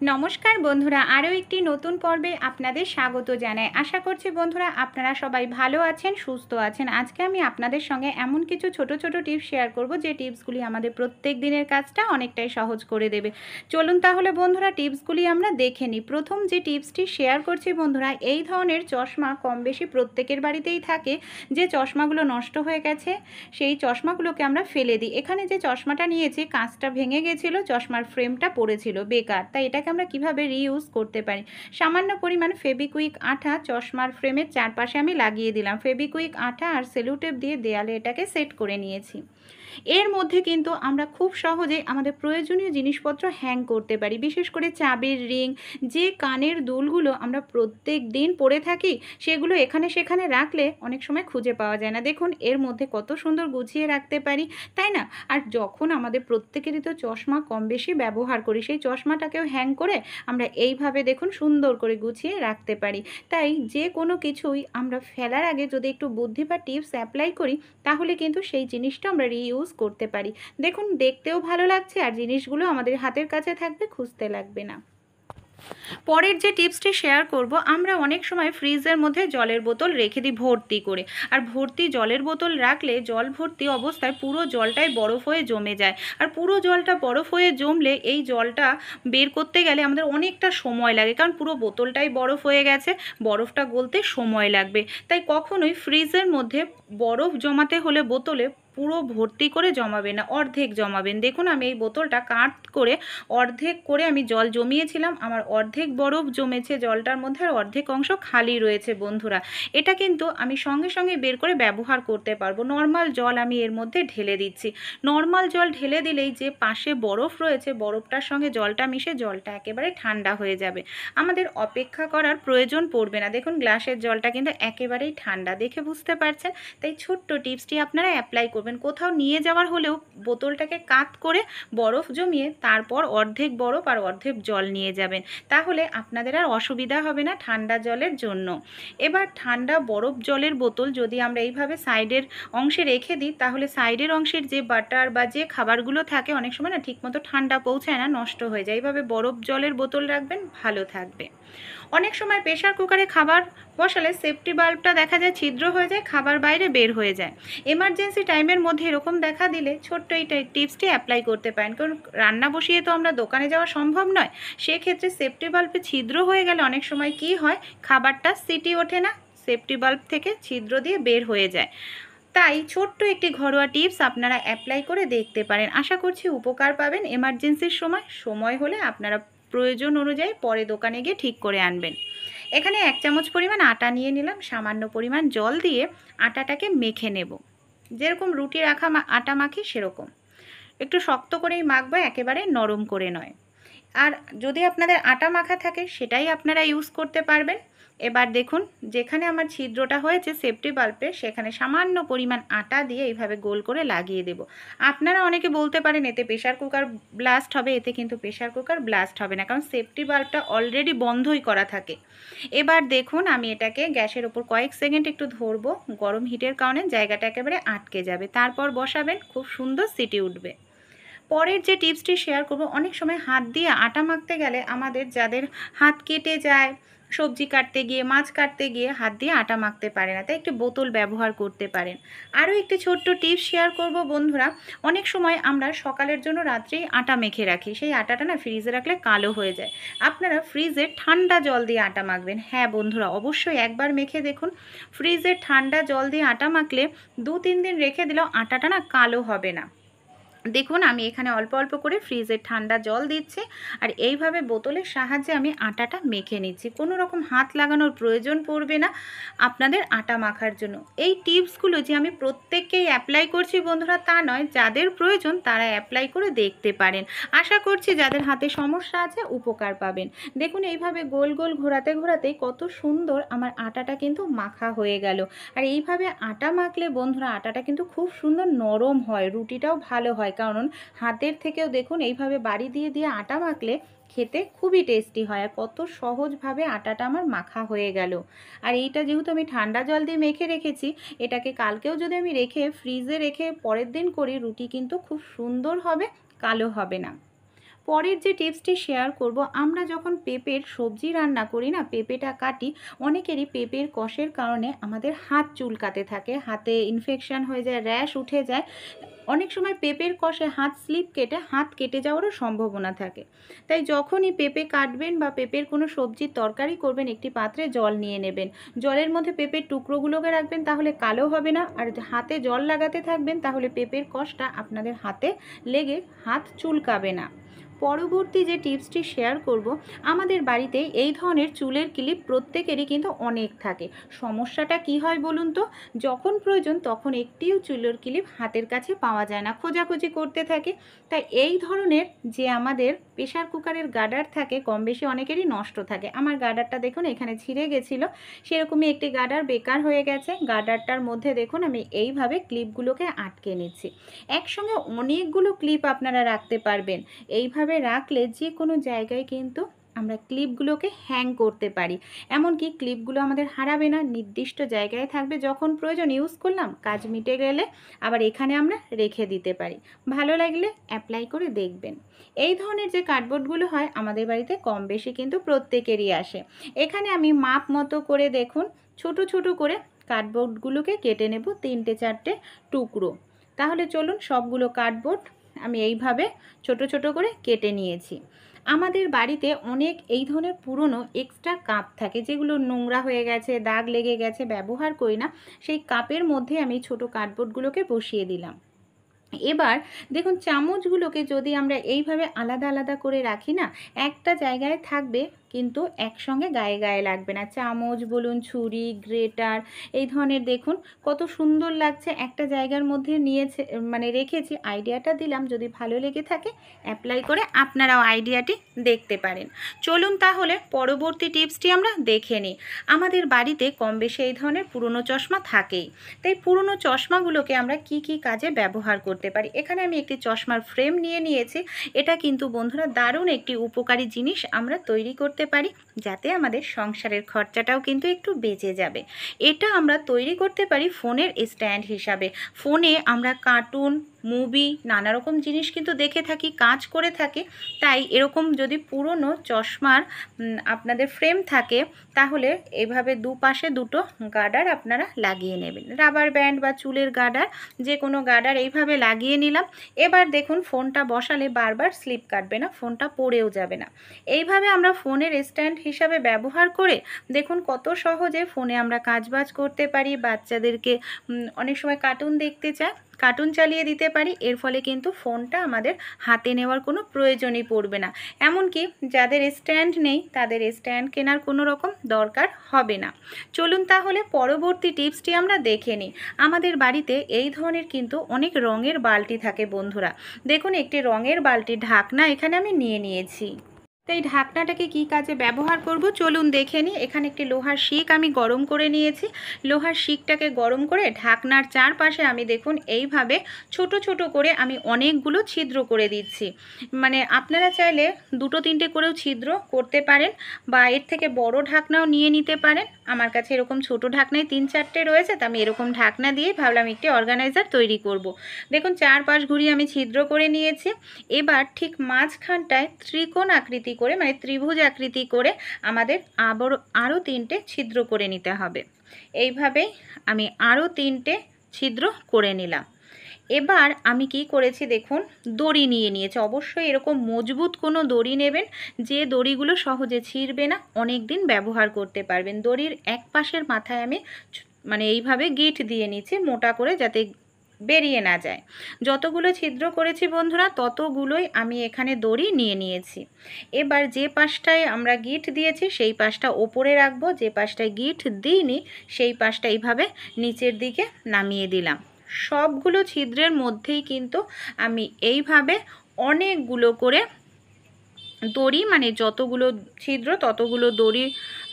नमस्कार बंधुरा आरो एकटी नतून पर्वे आपनादेर स्वागत जानाई। आशा करछि बंधुरा आपनारा सबाई भालो आछेन सुस्थ आछेन। आजके आमि आपनादेर संगे एमन किछु छोटो छोटो टिप्स शेयर करब जे टिप्सगुली आमादेर प्रत्येक दिनेर काजटा अनेकटाई सहज करे देबे। चलुन ताहले बंधुरा टिप्सगुली आमरा देखे निই। प्रथम जे टिप्सटी शेयर करछि बंधुरा, এই ধরনের চশমা কম বেশি প্রত্যেকের বাড়িতেই থাকে। যে চশমাগুলো নষ্ট হয়ে গেছে সেই চশমাগুলোকে আমরা ফেলে দিই। এখানে যে চশমাটা নিয়েছি কাঁচটা ভেঙে গেছিল, চশমার ফ্রেমটা পড়েছিল বেকার, তাই এটাকে আমরা কিভাবে রিইউজ করতে পারি। সামান্য পরিমাণ ফেবিকুইক আঠা চশমার ফ্রেমের চারপাশে আমি লাগিয়ে দিলাম। ফেবিকুইক আঠা আর সেলো টেপ দিয়ে দেয়ালে এটাকে সেট করে নিয়েছি। এর মধ্যে কিন্তু আমরা খুব সহজে আমাদের প্রয়োজনীয় জিনিসপত্র হ্যাং করতে পারি। বিশেষ করে চাবির রিং, যে কানের দুলগুলো আমরা প্রত্যেক দিন পরে থাকি সেগুলো এখানে সেখানে রাখলে অনেক সময় খুঁজে পাওয়া যায় না। দেখুন এর মধ্যে কত সুন্দর গুছিয়ে রাখতে পারি, তাই না? আর যখন আমাদের প্রত্যেকেরই তো চশমা কম বেশি ব্যবহার করি, সেই চশমাটাকেও হ্যাং করে আমরা এইভাবে দেখুন সুন্দর করে গুছিয়ে রাখতে পারি। তাই যে কোনো কিছুই আমরা ফেলার আগে যদি একটু বুদ্ধি বা টিপস অ্যাপ্লাই করি তাহলে কিন্তু সেই জিনিসটা আমরা রিইউজ করতে পারি। দেখুন দেখতেও ভালো লাগছে আর জিনিসগুলো আমাদের হাতের কাছে থাকবে, খুঁজতে লাগবে না। পরের যে টিপসটি শেয়ার করব, আমরা অনেক সময় ফ্রিজের মধ্যে জলের বোতল রেখে দিই ভর্তি করে। আর ভর্তি জলের বোতল রাখলে জল ভর্তি অবস্থায় পুরো জলটাই বরফ হয়ে জমে যায়। আর পুরো জলটা বরফ হয়ে জমলে এই জলটা বের করতে গেলে আমাদের অনেকটা সময় লাগে, কারণ পুরো বোতলটাই বরফ হয়ে গেছে, বরফটা গলতে সময় লাগবে। তাই কখনোই ফ্রিজের মধ্যে বরফ জমাতে হলে বোতলে পুরো ভর্তি করে জমাবেন না, অর্ধেক জমাবেন। দেখুন আমি এই বোতলটা কাট করে অর্ধেক করে আমি জল জমিয়েছিলাম, আমার অর্ধেক বরফ জমেছে জলটার মধ্যে আর অর্ধেক অংশ খালি রয়েছে বন্ধুরা। এটা কিন্তু আমি সঙ্গে সঙ্গে বের করে ব্যবহার করতে পারবো। নর্মাল জল আমি এর মধ্যে ঢেলে দিচ্ছি। নর্মাল জল ঢেলে দিলেই যে পাশে বরফ রয়েছে বরফটার সঙ্গে জলটা মিশে জলটা একেবারে ঠান্ডা হয়ে যাবে, আমাদের অপেক্ষা করার প্রয়োজন পড়বে না। দেখুন গ্লাসের জলটা কিন্তু একেবারেই ঠান্ডা, দেখে বুঝতে পারছেন। তাই ছোট্ট টিপসটি আপনারা অ্যাপ্লাই করবেন। কোথাও নিয়ে যাওয়ার হলেও বোতলটাকে কাত করে বরফ জমিয়ে তারপর অর্ধেক বরফ আর অর্ধেক জল নিয়ে যাবেন, তাহলে আপনাদের আর অসুবিধা হবে না ঠান্ডা জলের জন্য। এবার ঠান্ডা বরফ জলের বোতল যদি আমরা এইভাবে সাইডের অংশে রেখে দিই তাহলে সাইডের অংশের যে বাটার বা যে খাবারগুলো থাকে অনেক সময় না ঠিকমতো ঠান্ডা পৌঁছায় না, নষ্ট হয়ে যায়। এইভাবে বরফ জলের বোতল রাখবেন, ভালো থাকবে। অনেক সময় প্রেসার কুকারে খাবার বসালে সেফটি বাল্বটা দেখা যায় ছিদ্র হয়ে যায়, খাবার বাইরে বের হয়ে যায়। এমার্জেন্সি টাইমের মধ্যে এরকম দেখা দিলে ছোট্ট এই টিপসটি অ্যাপ্লাই করতে পারেন, কারণ রান্না বসিয়ে তো আমরা দোকানে যাওয়া সম্ভব নয়। সেক্ষেত্রে সেফটি বাল্বে ছিদ্র হয়ে গেলে অনেক সময় কি হয়, খাবারটা সিটি ওঠে না, সেফটি বাল্ব থেকে ছিদ্র দিয়ে বের হয়ে যায়। তাই ছোট্ট একটি ঘরোয়া টিপস আপনারা অ্যাপ্লাই করে দেখতে পারেন। আশা করছি উপকার পাবেন। এমার্জেন্সির সময় হলে আপনারা প্রয়োজন অনুযায়ী পরে দোকানে গিয়ে ঠিক করে আনবেন। এখানে 1 চামচ পরিমাণ আটা নিয়ে নিলাম, সামান্য পরিমাণ জল দিয়ে আটাটাকে মেখে নেব। যেরকম রুটি রাখা আটা মাখি সেরকম একটু শক্ত করেই মাখবো, একেবারে নরম করে নয়। আর যদি আপনাদের আটা মাখা থাকে সেটাই আপনারা ইউজ করতে পারবেন। এবার দেখুন যেখানে আমার ছিদ্রটা হয়েছে সেফটি বাল্বে সেখানে সামান্য পরিমাণ আটা দিয়ে এইভাবে গোল করে লাগিয়ে দেব। আপনারা অনেকে বলতে পারেন এতে প্রেসার কুকার ব্লাস্ট হবে, এতে কিন্তু প্রেসার কুকার ব্লাস্ট হবে না, কারণ সেফটি বাল্বটা অলরেডি বন্ধই করা থাকে। এবার দেখুন আমি এটাকে গ্যাসের ওপর কয়েক সেকেন্ড একটু ধরবো, গরম হিটের কারণে জায়গাটা একেবারে আটকে যাবে। তারপর বসাবেন, খুব সুন্দর সিটি উঠবে। পরের যে টিপসটি শেয়ার করব, অনেক সময় হাত দিয়ে আটা মাখতে গেলে আমাদের যাদের হাত কেটে যায়, সবজি কাটতে গিয়ে মাছ কাটতে গিয়ে হাত দিয়ে আটা মাখতে পারে না, তাই একটি বোতল ব্যবহার করতে পারেন। আরও একটি ছোট্ট টিপস শেয়ার করব বন্ধুরা, অনেক সময় আমরা সকালের জন্য রাত্রেই আটা মেখে রাখি, সেই আটাটা না ফ্রিজে রাখলে কালো হয়ে যায়। আপনারা ফ্রিজে ঠান্ডা জল দিয়ে আটা মাখবেন। হ্যাঁ বন্ধুরা, অবশ্যই একবার মেখে দেখুন। ফ্রিজে ঠান্ডা জল দিয়ে আটা মাখলে 2-3 দিন রেখে দিলেও আটাটা না কালো হবে না। দেখুন আমি এখানে অল্প অল্প করে ফ্রিজের ঠান্ডা জল দিচ্ছি আর এইভাবে বোতলের সাহায্যে আমি আটাটা মেখে নিচ্ছি। কোনো রকম হাত লাগানোর প্রয়োজন পড়বে না আপনাদের আটা মাখার জন্য। এই টিপসগুলো যে আমি প্রত্যেককেই অ্যাপ্লাই করছি বন্ধুরা তা নয়, যাদের প্রয়োজন তারা অ্যাপ্লাই করে দেখতে পারেন। আশা করছি যাদের হাতে সমস্যা আছে উপকার পাবেন। দেখুন এইভাবে গোল গোল ঘোরাতে ঘোরাতেই কত সুন্দর আমার আটাটা কিন্তু মাখা হয়ে গেল। আর এইভাবে আটা মাখলে বন্ধুরা আটাটা কিন্তু খুব সুন্দর নরম হয়, রুটিটাও ভালো হয়, কারণ হাতের থেকেও দেখুন এইভাবে বাড়ি দিয়ে দিয়ে আটা মাখলে খেতে খুবই টেস্টি হয়। আর কত সহজভাবে আটাটা আমার মাখা হয়ে গেল। আর এইটা যেহেতু আমি ঠান্ডা জল দিয়ে মেখে রেখেছি, এটাকে কালকেও যদি আমি রেখে ফ্রিজে রেখে পরের দিন করি রুটি কিন্তু খুব সুন্দর হবে, কালো হবে না। পরের যে টিপসটি শেয়ার করব, আমরা যখন পেঁপের সবজি রান্না করি না, পেঁপেটা কাটি, অনেকেরই পেঁপের কষের কারণে আমাদের হাত চুলকাতে থাকে, হাতে ইনফেকশন হয়ে যায়, র্যাশ উঠে যায়। অনেক সময় পেঁপের কষে হাত স্লিপ কেটে হাত কেটে যাওয়ারও সম্ভাবনা থাকে। তাই যখনই পেঁপে কাটবেন বা পেঁপের কোনো সবজির তরকারি করবেন, একটি পাত্রে জল নিয়ে নেবেন, জলের মধ্যে পেঁপের টুকরোগুলোকে রাখবেন, তাহলে কালো হবে না। আর হাতে জল লাগাতে থাকবেন, তাহলে পেঁপের কষটা আপনাদের হাতে লেগে হাত চুলকাবে না। পরবর্তী যে টিপসটি শেয়ার করব, আমাদের বাড়িতে এই ধরনের চুলের ক্লিপ প্রত্যেকেরই কিন্তু অনেক থাকে। সমস্যাটা কি হয় বলুন তো, যখন প্রয়োজন তখন একটিও চুলের ক্লিপ হাতের কাছে পাওয়া যায় না, খোঁজাখুঁজি করতে থাকে। তাই এই ধরনের যে আমাদের প্রেশার কুকারের গার্ডার থাকে, কম বেশি অনেকেরই নষ্ট থাকে। আমার গার্ডারটা দেখুন এখানে ছিঁড়ে গেছিলো, সেরকমই একটি গার্ডার বেকার হয়ে গেছে। গার্ডারটার মধ্যে দেখুন আমি এইভাবে ক্লিপগুলোকে আটকে নিচ্ছি। একসঙ্গে অনেকগুলো ক্লিপ আপনারা রাখতে পারবেন। এইভাবে রাখলে যে কোনো জায়গায় কিন্তু আমরা ক্লিপগুলোকে হ্যাং করতে পারি। এমনকি ক্লিপগুলো আমাদের হারাবে না, নির্দিষ্ট জায়গায় থাকবে, যখন প্রয়োজন ইউজ করলাম, কাজ মিটে গেলে আবার এখানে আমরা রেখে দিতে পারি। ভালো লাগলে অ্যাপ্লাই করে দেখবেন। এই ধরনের যে কার্ডবোর্ডগুলো হয় আমাদের বাড়িতে কম বেশি কিন্তু প্রত্যেকেরই আসে। এখানে আমি মাপ মতো করে দেখুন ছোট ছোট করে কার্ডবোর্ডগুলোকে কেটে নেব, 3-4টে টুকরো। তাহলে চলুন সবগুলো কার্ডবোর্ড আমি এইভাবে ছোট ছোট করে কেটে নিয়েছি। আমাদের বাড়িতে অনেক এই ধরনের পুরনো এক্সট্রা কাপ থাকে, যেগুলো নোংরা হয়ে গেছে, দাগ লেগে গেছে, ব্যবহার করি না। সেই কাপের মধ্যে আমি ছোট কার্ডবোর্ডগুলোকে বসিয়ে দিলাম। এবার দেখুন চামচগুলোকে যদি আমরা এইভাবে আলাদা আলাদা করে রাখি না, একটা জায়গায় থাকবে কিন্তু একসঙ্গে গায়ে গায়ে লাগবে না। চামচ বলুন, ছুরি, গ্রেটার, এই ধরনের দেখুন কত সুন্দর লাগছে, একটা জায়গার মধ্যে নিয়েছে মানে রেখেছি। আইডিয়াটা দিলাম, যদি ভালো লেগে থাকে অ্যাপ্লাই করে আপনারাও আইডিয়াটি দেখতে পারেন। চলুন তাহলে পরবর্তী টিপসটি আমরা দেখে নিই। আমাদের বাড়িতে কম বেশি এই ধরনের পুরনো চশমা থাকেই, তাই পুরনো চশমাগুলোকে আমরা কি কি কাজে ব্যবহার করতে পারি। এখানে আমি একটি চশমার ফ্রেম নিয়ে নিয়েছি। এটা কিন্তু বন্ধুরা দারুণ একটি উপকারী জিনিস আমরা তৈরি করতে পারি, যাতে আমাদের সংসারের খরচাটাও কিন্তু একটু বেঁচে যাবে। এটা আমরা তৈরি করতে পারি ফোনের স্ট্যান্ড হিসাবে। ফোনে আমরা কার্টুন, মুভি, নানা রকম জিনিস কিন্তু দেখে থাকি, কাজ করে থাকি। তাই এরকম যদি পুরনো চশমার আপনাদের ফ্রেম থাকে, তাহলে এভাবে দুপাশে দুটো গার্ডার আপনারা লাগিয়ে নেবেন। রাবার ব্যান্ড বা চুলের গার্ডার, যে কোনো গার্ডার এইভাবে লাগিয়ে নিলাম। এবার দেখুন ফোনটা বসালে বারবার স্লিপ কাটবে না, ফোনটা পড়েও যাবে না। এইভাবে আমরা ফোনের স্ট্যান্ড হিসাবে ব্যবহার করে দেখুন কত সহজে ফোনে আমরা কাজবাজ করতে পারি। বাচ্চাদেরকে অনেক সময় কার্টুন দেখতে চায়, কার্টুন চালিয়ে দিতে পারি। এর ফলে কিন্তু ফোনটা আমাদের হাতে নেওয়ার কোনো প্রয়োজনই পড়বে না। এমনকি যাদের স্ট্যান্ড নেই তাদের স্ট্যান্ড কেনার কোনো রকম দরকার হবে না। চলুন তাহলে পরবর্তী টিপসটি আমরা দেখে নিই। আমাদের বাড়িতে এই ধরনের কিন্তু অনেক রঙের বালতি থাকে বন্ধুরা। দেখুন একটি রঙের বালতির ঢাকনা এখানে আমি নিয়ে নিয়েছি। তো এই ঢাকনাটাকে কী কাজে ব্যবহার করব চলুন দেখে নিই। এখানে একটি লোহার শিক আমি গরম করে নিয়েছি। লোহার শিকটাকে গরম করে ঢাকনার চারপাশে আমি দেখুন এইভাবে ছোট ছোট করে আমি অনেকগুলো ছিদ্র করে দিচ্ছি। মানে আপনারা চাইলে 2-3টে করেও ছিদ্র করতে পারেন, বা এর থেকে বড় ঢাকনাও নিয়ে নিতে পারেন। আমার কাছে এরকম ছোট ঢাকনাই 3-4টে রয়েছে, তো আমি এরকম ঢাকনা দিয়েই ভাবলাম একটি অর্গানাইজার তৈরি করব। দেখুন চারপাশ ঘুরিয়ে আমি ছিদ্র করে নিয়েছি। এবার ঠিক মাঝখানটায় ত্রিকোণ আকৃতি করে, মানে ত্রিভুজ আকৃতি করে আমাদের আরও 3টে ছিদ্র করে নিতে হবে। এইভাবেই আমি আরও 3টে ছিদ্র করে নিলাম। এবার আমি কি করেছি দেখুন, দড়ি নিয়ে নিয়েছি। অবশ্যই এরকম মজবুত কোনো দড়ি নেবেন, যে দড়িগুলো সহজে ছিঁড়বে না, অনেক দিন ব্যবহার করতে পারবেন। দড়ির এক পাশের মাথায় আমি মানে এইভাবে গিঁট দিয়ে নিচ্ছি মোটা করে, যাতে বেরিয়ে না যায়। যতগুলো ছিদ্র করেছি বন্ধুরা ততগুলোই আমি এখানে দড়ি নিয়ে নিয়েছি। এবার যে পাশটায় আমরা গিঁট দিয়েছি সেই পাশটা ওপরে রাখবো, যে পাশটায় গিঁট দিইনি সেই পাশটা এইভাবে নিচের দিকে নামিয়ে দিলাম। সবগুলো ছিদ্রের মধ্যেই কিন্তু আমি এইভাবে অনেকগুলো করে দড়ি, মানে যতগুলো ছিদ্র ততগুলো দড়ি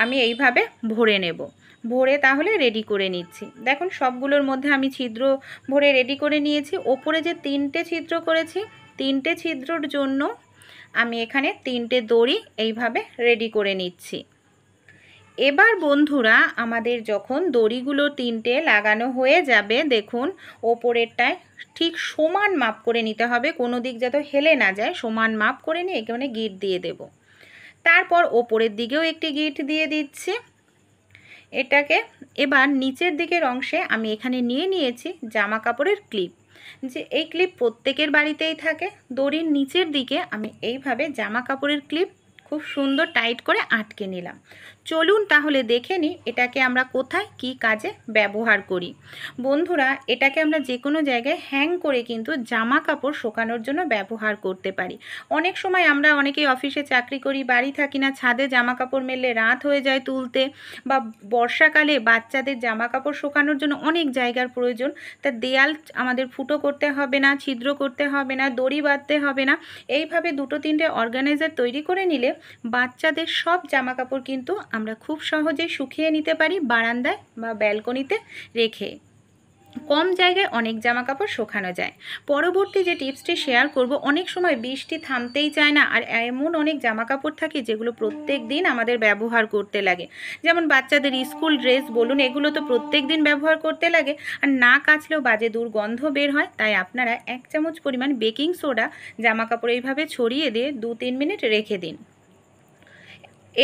আমি এইভাবে ভরে নেব। ভরে তাহলে রেডি করে নিচ্ছি। দেখুন সবগুলোর মধ্যে আমি ছিদ্র ভরে রেডি করে নিয়েছি। ওপরে যে 3টে ছিদ্র করেছি, 3টে ছিদ্রর জন্য আমি এখানে 3টে দড়ি এইভাবে রেডি করে নিচ্ছি। এবার বন্ধুরা আমাদের যখন দড়িগুলো 3টে লাগানো হয়ে যাবে, দেখুন ওপরেরটায় ঠিক সমান মাপ করে নিতে হবে, কোনো দিক যাতে হেলে না যায়, সমান মাপ করে নিয়ে এখানে গিট দিয়ে দেব। তারপর ওপরের দিকেও একটি গিট দিয়ে দিচ্ছি। এটাকে এবার নিচের দিকের অংশে আমি এখানে নিয়ে নিয়েছি জামা কাপড়ের ক্লিপ, যে এই ক্লিপ প্রত্যেকের বাড়িতেই থাকে। দড়ির নিচের দিকে আমি এইভাবে জামা কাপড়ের ক্লিপ খুব সুন্দর টাইট করে আটকে নিলাম। চলুন তাহলে দেখে নিই এটাকে আমরা কোথায় কি কাজে ব্যবহার করি। বন্ধুরা, এটাকে আমরা যে কোনো জায়গায় হ্যাং করে কিন্তু জামা কাপড় শুকানোর জন্য ব্যবহার করতে পারি। অনেক সময় আমরা অনেকেই অফিসে চাকরি করি, বাড়ি থাকি না, ছাদে জামা কাপড় মেললে রাত হয়ে যায় তুলতে, বা বর্ষাকালে বাচ্চাদের জামা কাপড় শুকানোর জন্য অনেক জায়গার প্রয়োজন। তা দেয়াল আমাদের ফুটো করতে হবে না, ছিদ্র করতে হবে না, দড়ি বাঁধতে হবে না। এইভাবে 2-3টে অর্গানাইজার তৈরি করে নিলে বাচ্চাদের সব জামা কাপড় কিন্তু আমরা খুব সহজেই শুকিয়ে নিতে পারি বারান্দায় বা ব্যালকনিতে রেখে। কম জায়গায় অনেক জামা কাপড় শুকানো যায়। পরবর্তী যে টিপসটি শেয়ার করব, অনেক সময় বৃষ্টি থামতেই চায় না, আর এমন অনেক জামা কাপড় থাকে যেগুলো প্রত্যেক দিন আমাদের ব্যবহার করতে লাগে। যেমন বাচ্চাদের স্কুল ড্রেস বলুন, এগুলো তো প্রত্যেক দিন ব্যবহার করতে লাগে, আর না কাচলেও বাজে দুর্গন্ধ বের হয়। তাই আপনারা 1 চামচ পরিমাণ বেকিং সোডা জামা কাপড় এইভাবে ছড়িয়ে দিয়ে 2-3 মিনিট রেখে দিন।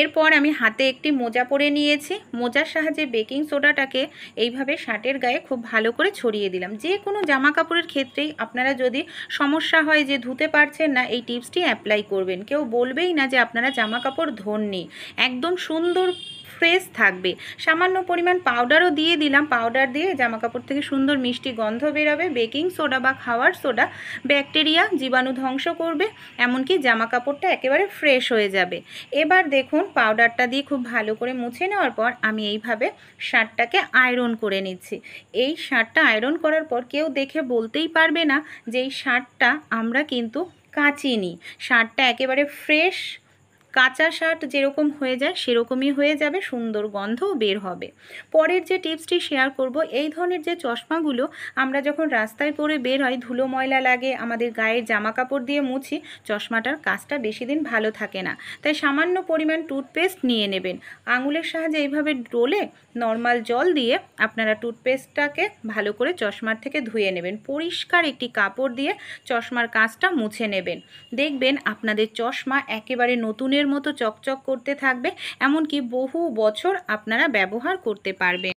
এরপর আমি হাতে একটি মোজা পরে নিয়েছি, মোজার সাহায্যে বেকিং সোডাটাকে এইভাবে শার্টের গায়ে খুব ভালো করে ছড়িয়ে দিলাম। যে কোনো জামা কাপড়ের ক্ষেত্রেই আপনারা যদি সমস্যা হয় যে ধুতে পারছেন না, এই টিপসটি অ্যাপ্লাই করবেন। কেউ বলবেই না যে আপনারা জামা কাপড় ধোননি, একদম সুন্দর ফ্রেশ থাকবে। সামান্য পরিমাণ পাউডারও দিয়ে দিলাম, পাউডার দিয়ে জামা কাপড় থেকে সুন্দর মিষ্টি গন্ধ বেরোবে। বেকিং সোডা বা খাওয়ার সোডা ব্যাকটেরিয়া জীবাণু ধ্বংস করবে, এমনকি জামা কাপড়টা একেবারে ফ্রেশ হয়ে যাবে। এবার দেখুন পাউডারটা দিয়ে খুব ভালো করে মুছে নেওয়ার পর আমি এইভাবে শার্টটাকে আয়রন করে নিচ্ছি। এই শার্টটা আয়রন করার পর কেউ দেখে বলতেই পারবে না যে এই শার্টটা আমরা কিন্তু কাচিনি। শার্টটা একেবারে ফ্রেশ, কাঁচা শার্ট যেরকম হয়ে যায় সেরকমই হয়ে যাবে, সুন্দর গন্ধও বের হবে। পরের যে টিপসটি শেয়ার করব, এই ধরনের যে চশমাগুলো আমরা যখন রাস্তায় পরে বের হয়, ধুলো ময়লা লাগে, আমাদের গায়ে জামা কাপড় দিয়ে মুছি, চশমাটার কাজটা বেশি দিন ভালো থাকে না। তাই সামান্য পরিমাণ টুথপেস্ট নিয়ে নেবেন, আঙুলের সাহায্যে এইভাবে ডলে নর্মাল জল দিয়ে আপনারা টুথপেস্টটাকে ভালো করে চশমার থেকে ধুয়ে নেবেন। পরিষ্কার একটি কাপড় দিয়ে চশমার কাঁচটা মুছে নেবেন। দেখবেন আপনাদের চশমা একেবারে নতুনের মতো চকচক করতে থাকবে, এমনকি বহু বছর আপনারা ব্যবহার করতে পারবেন।